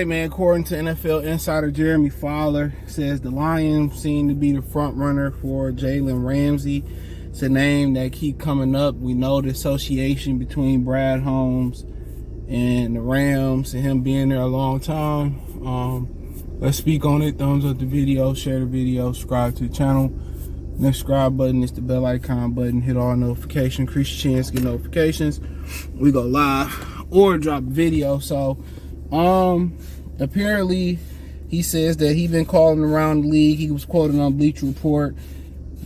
right, man. According to NFL insider Jeremy Fowler, says the Lions seem to be the front runner for Jalen Ramsey. It's a name that keep coming up. We know the association between Brad Holmes and the Rams and him being there a long time. Let's speak on it. Thumbs up the video, share the video, subscribe to the channel. Next subscribe button is the bell icon button. Hit all notifications. Increase your chance to get notifications. We go live or drop a video. So apparently he says that he been calling around the league. He was quoted on Bleacher Report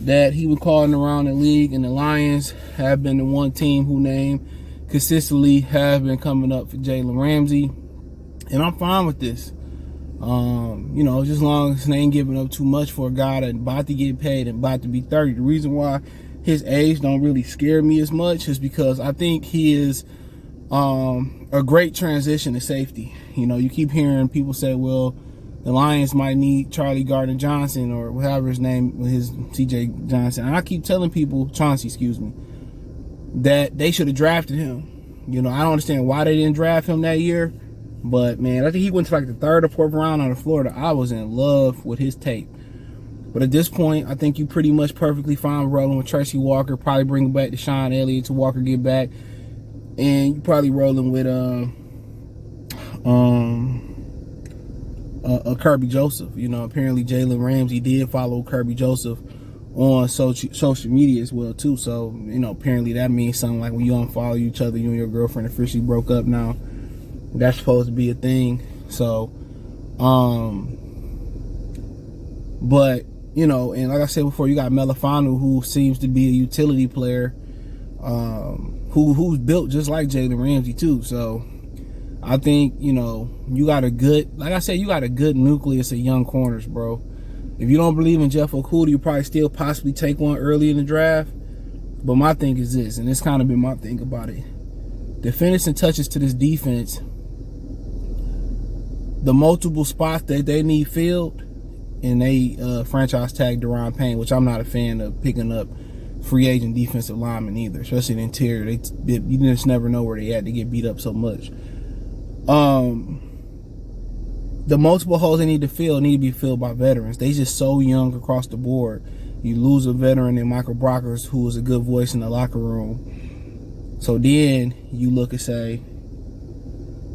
that he was calling around the league, and the Lions have been the one team who named consistently have been coming up for Jalen Ramsey, and I'm fine with this. You know, just as long as they ain't giving up too much for a guy that's about to get paid and about to be 30. The reason why his age don't really scare me as much is because I think he is a great transition to safety. You know, you keep hearing people say, well, the Lions might need Charlie Gardner-Johnson or whatever his name, his CJ Johnson. And I keep telling people, Chauncey, excuse me, that they should have drafted him. You know, I don't understand why they didn't draft him that year. But, man, I think he went to like the 3rd or 4th round out of Florida. I was in love with his tape. But at this point, I think you pretty much perfectly fine rolling with Tracy Walker. Probably bring back Deshaun Elliott to Walker get back. And you probably rolling with Kirby Joseph. You know, apparently Jalen Ramsey did follow Kirby Joseph on social media as well, too. So, you know, apparently that means something like when you unfollow each other, you and your girlfriend officially broke up now. That's supposed to be a thing. So, but, you know, and like I said before, you got Melifanu, who seems to be a utility player, who's built just like Jalen Ramsey too. So I think, you know, you got a good, like I said, you got a good nucleus of young corners, bro. If you don't believe in Jeff Okudah, you probably still possibly take one early in the draft. But my thing is this, and it's kind of been my thing about it. The finishing touches to this defense, the multiple spots that they need filled, and they franchise tag Deron Payne, which I'm not a fan of picking up free agent defensive linemen either, especially the interior. You just never know where they at. They get beat up so much. The multiple holes they need to fill need to be filled by veterans. They just so young across the board. You lose a veteran in Michael Brockers, who was a good voice in the locker room. So then you look and say,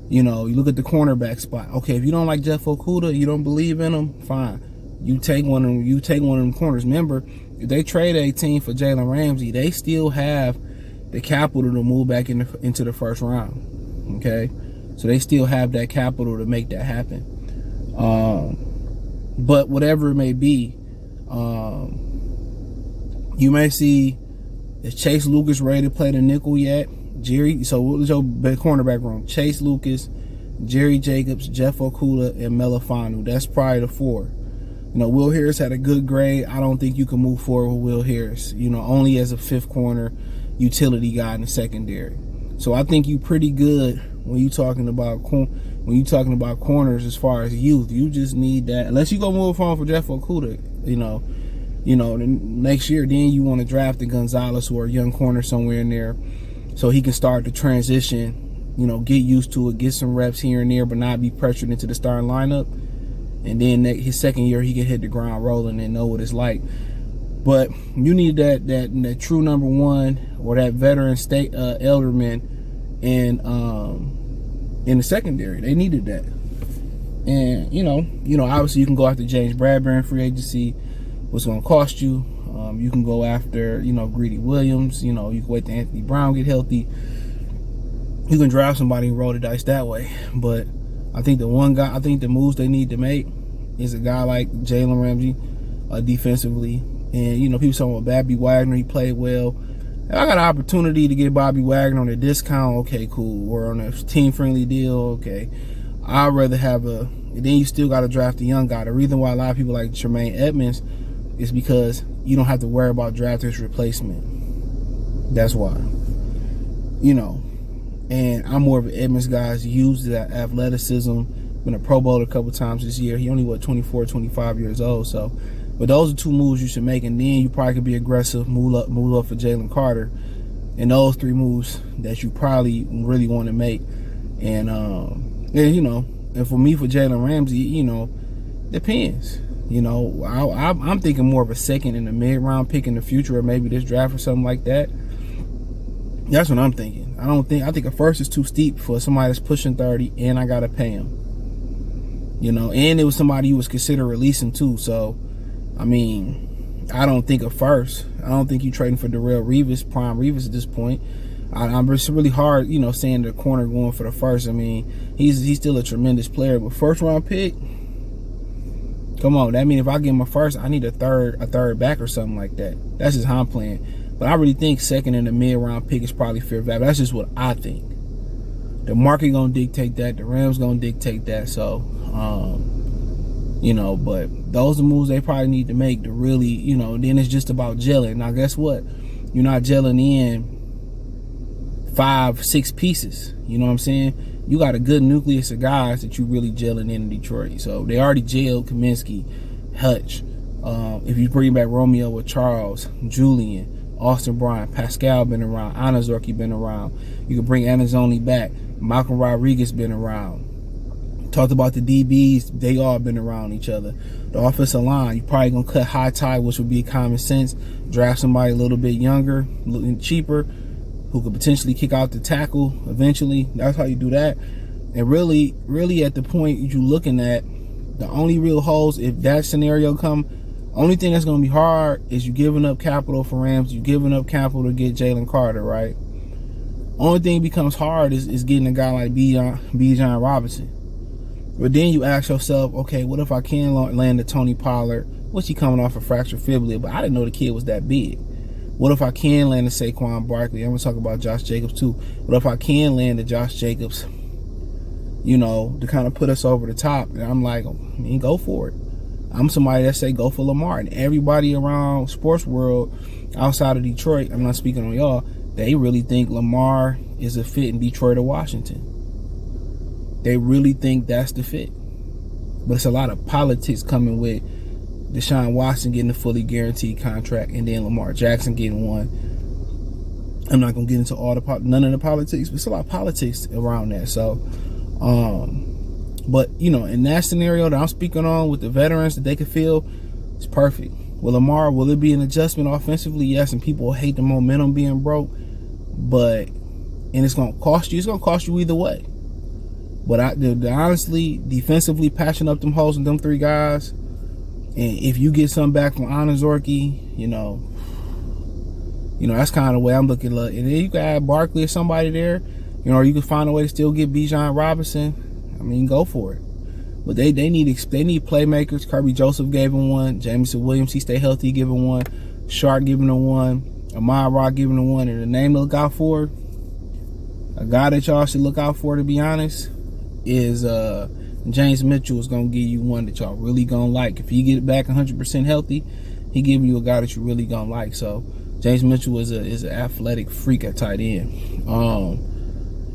you know, you look at the cornerback spot. Okay, if you don't like Jeff Okudah, you don't believe in him, fine. You take one of them. You take one of them corners. Remember, if they trade a team for Jalen Ramsey, they still have the capital to move back into the first round. Okay, so they still have that capital to make that happen. But whatever it may be, you may see, is Chase Lucas ready to play the nickel yet? Jerry, so what was your cornerback room? Chase Lucas, Jerry Jacobs, Jeff Okudah, and Melifanu. That's probably the 4. You know, Will Harris had a good grade. I don't think you can move forward with Will Harris, you know, only as a 5th corner utility guy in the secondary. So I think you pretty good when you talking about corners as far as youth. You just need that, unless you go move on for Jeff Okudah, you know, next year, then you want to draft the Gonzalez or a young corner somewhere in there, so he can start to transition, you know, get used to it, get some reps here and there, but not be pressured into the starting lineup. And then his second year, he can hit the ground rolling and know what it's like. But you need that true number 1 or that veteran state elderman in the secondary. They needed that. And you know, obviously you can go after James Bradbury in free agency. What's going to cost you? You can go after, you know, Greedy Williams. You know, you can wait till Anthony Brown get healthy. You can draft somebody and roll the dice that way. But I think the moves they need to make is a guy like Jalen Ramsey defensively. And, you know, people talking about Bobby Wagner, he played well. If I got an opportunity to get Bobby Wagner on a discount, okay, cool. Or on a team-friendly deal, okay. I'd rather have and then you still got to draft a young guy. The reason why a lot of people like Tremaine Edmonds is because you don't have to worry about drafting his replacement. That's why. You know, and I'm more of an Edmonds guy. He's used that athleticism, been a Pro Bowler a couple times this year. He only, 24, 25 years old. So, but those are 2 moves you should make, and then you probably could be aggressive, move up for Jalen Carter. And those 3 moves that you probably really want to make. And you know, And for me, for Jalen Ramsey, depends. I'm thinking more of a second and a mid-round pick in the future, or maybe this draft or something like that. That's what I'm thinking. I think a first is too steep for somebody that's pushing 30, and I gotta pay him. And it was somebody you was consider releasing too. So, I don't think a first. I don't think you trading for Darrelle Revis, prime Revis at this point. It's really hard, saying the corner going for the first. He's still a tremendous player, but first round pick. Come on, that means if I get him a first, I need a third back or something like that. That's just how I'm playing. But I really think second and a mid-round pick is probably fair value. That's just what I think. The market gonna dictate that. The Rams gonna dictate that. So, but those are moves they probably need to make to really, then it's just about gelling. Now, guess what? You're not gelling in 5-6 pieces. You know what I'm saying? You got a good nucleus of guys that you really gelling in Detroit. So they already gelled Kaminsky, Hutch. If you bring back Romeo with Charles, Julian, Austin Bryant, Pascal been around, Anazorki been around. You can bring Anazoni back. Malcolm Rodriguez been around. Talked about the DBs, they all been around each other. The offensive line, you probably gonna cut high tie, which would be common sense. Draft somebody a little bit younger, a little cheaper, who could potentially kick out the tackle eventually. That's how you do that. And really, really at the point you looking at, the only real holes, if that scenario come, only thing that's going to be hard is you giving up capital for Rams, you giving up capital to get Jalen Carter, right? Only thing becomes hard is getting a guy like Bijan Robinson. But then you ask yourself, okay, what if I can land a Tony Pollard? What's he coming off a fractured fibula? But I didn't know the kid was that big. What if I can land a Saquon Barkley? I'm going to talk about Josh Jacobs too. What if I can land a Josh Jacobs, to kind of put us over the top? And I'm like, go for it. I'm somebody that say go for Lamar. And everybody around sports world outside of Detroit, I'm not speaking on y'all, they really think Lamar is a fit in Detroit or Washington. They really think that's the fit. But it's a lot of politics coming with Deshaun Watson getting a fully guaranteed contract and then Lamar Jackson getting one. I'm not going to get into none of the politics, but it's a lot of politics around that. So, but, in that scenario that I'm speaking on with the veterans that they can feel, it's perfect. Will Lamar, will it be an adjustment offensively? Yes, and people hate the momentum being broke. And it's going to cost you. It's going to cost you either way. But honestly, defensively, patching up them holes and them three guys, and if you get something back from Anazorki, that's kind of the way I'm looking at it. And then you can add Barkley or somebody there, or you can find a way to still get Bijan Robinson. Go for it. But they need playmakers. Kirby Joseph gave him one. Jameson Williams, he stay healthy, giving one. Shark giving him one. Amon Rock giving him one. And the name to look out for, a guy that y'all should look out for, to be honest, is James Mitchell is going to give you one that y'all really going to like. If he get back 100% healthy, he giving you a guy that you really going to like. So James Mitchell is an athletic freak at tight end.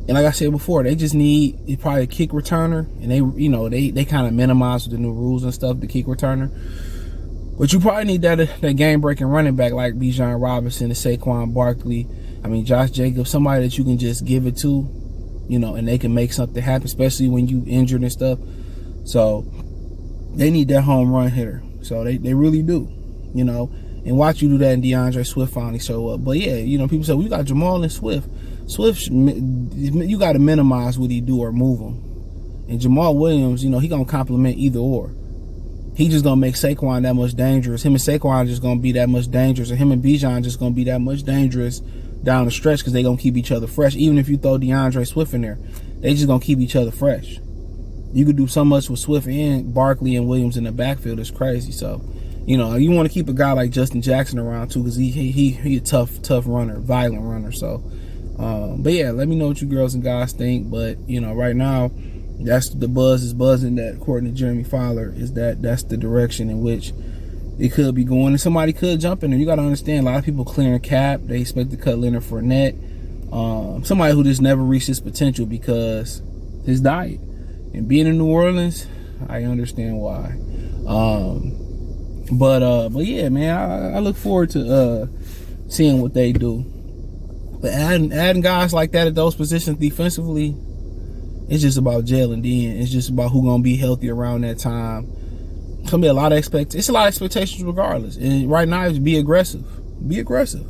And like I said before, they just need probably a kick returner, and they kind of minimize with the new rules and stuff, the kick returner. But you probably need that game-breaking running back like Bijan Robinson, the Saquon Barkley, Josh Jacobs, somebody that you can just give it to, and they can make something happen, especially when you injured and stuff. So they need that home run hitter. So they really do, and watch you do that, and DeAndre Swift finally show up. But yeah, people say, well, you got Jamal and Swift. Swift, you got to minimize what he do or move him. And Jamal Williams, he going to complement either or. He just going to make Saquon that much dangerous. Him and Saquon just going to be that much dangerous. And him and Bijan just going to be that much dangerous down the stretch because they going to keep each other fresh. Even if you throw DeAndre Swift in there, they just going to keep each other fresh. You could do so much with Swift and Barkley and Williams in the backfield. It's crazy. So, you want to keep a guy like Justin Jackson around too because he a tough runner, violent runner. So, but yeah, let me know what you girls and guys think. But right now, that's the buzz is buzzing that, according to Jeremy Fowler, is that's the direction in which it could be going, and somebody could jump in there. You got to understand, a lot of people clearing cap. They expect to cut Leonard Fournette, somebody who just never reached his potential because his diet and being in New Orleans. I understand why. But yeah, man, I look forward to seeing what they do. But adding guys like that at those positions defensively, It's just about Jalen then. It's just about who gonna be healthy around that time. It's gonna be a lot of it's a lot of expectations regardless. And right now, it's be aggressive. Be aggressive.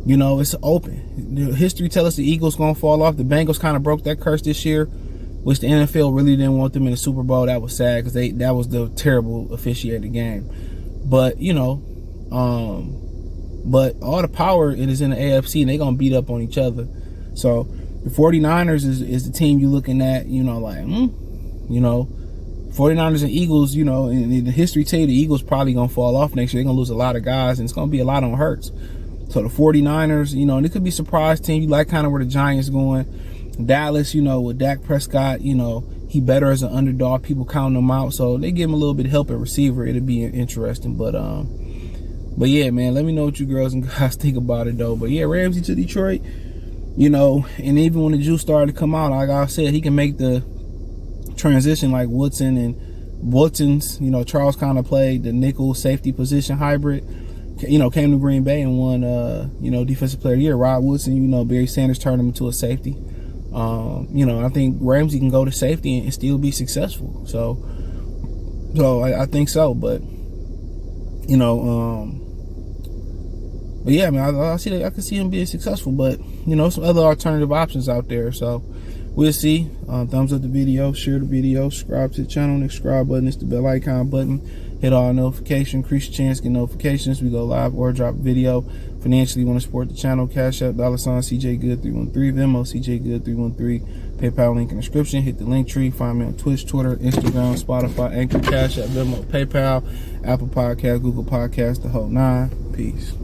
You know, it's open. History tells us the Eagles gonna fall off. The Bengals kind of broke that curse this year, which the NFL really didn't want them in the Super Bowl. That was sad because that was the terrible officiated game. But you know, but all the power is in the AFC, and they gonna beat up on each other. So the 49ers is the team you looking at. You know, like you know, 49ers and Eagles. You know, in the history tell you the Eagles probably gonna fall off next year. They're gonna lose a lot of guys, and it's gonna be a lot on Hurts. So the 49ers, you know, and it could be a surprise team. You like kind of where the Giants going. Dallas, you know, with Dak Prescott, you know, he better as an underdog. People counting him out. So they give him a little bit of help at receiver. It'll be interesting. But yeah, man, let me know what you girls and guys think about it, though. But yeah, Ramsey to Detroit, you know, and even when the juice started to come out, like I said, he can make the transition like Woodson and Woodson's, you know, Charles kind of played the nickel safety position hybrid. You know, came to Green Bay and won, you know, Defensive Player of the Year. Rod Woodson, you know, Barry Sanders turned him into a safety. You know, I think Ramsey can go to safety and still be successful. So I think so. But you know, but yeah, man, I can see him being successful. But you know, some other alternative options out there. So we'll see. Thumbs up the video, share the video, subscribe to the channel. Next subscribe button is the bell icon button. Hit all notifications, increase your chance to get notifications. We go live or drop video. Financially, you want to support the channel, Cash App, $CJ Good 313, Venmo, CJ Good 313, PayPal link in the description. Hit the link tree. Find me on Twitch, Twitter, Instagram, Spotify, Anchor, Cash App, Venmo, PayPal, Apple Podcast, Google Podcast, the whole nine. Peace.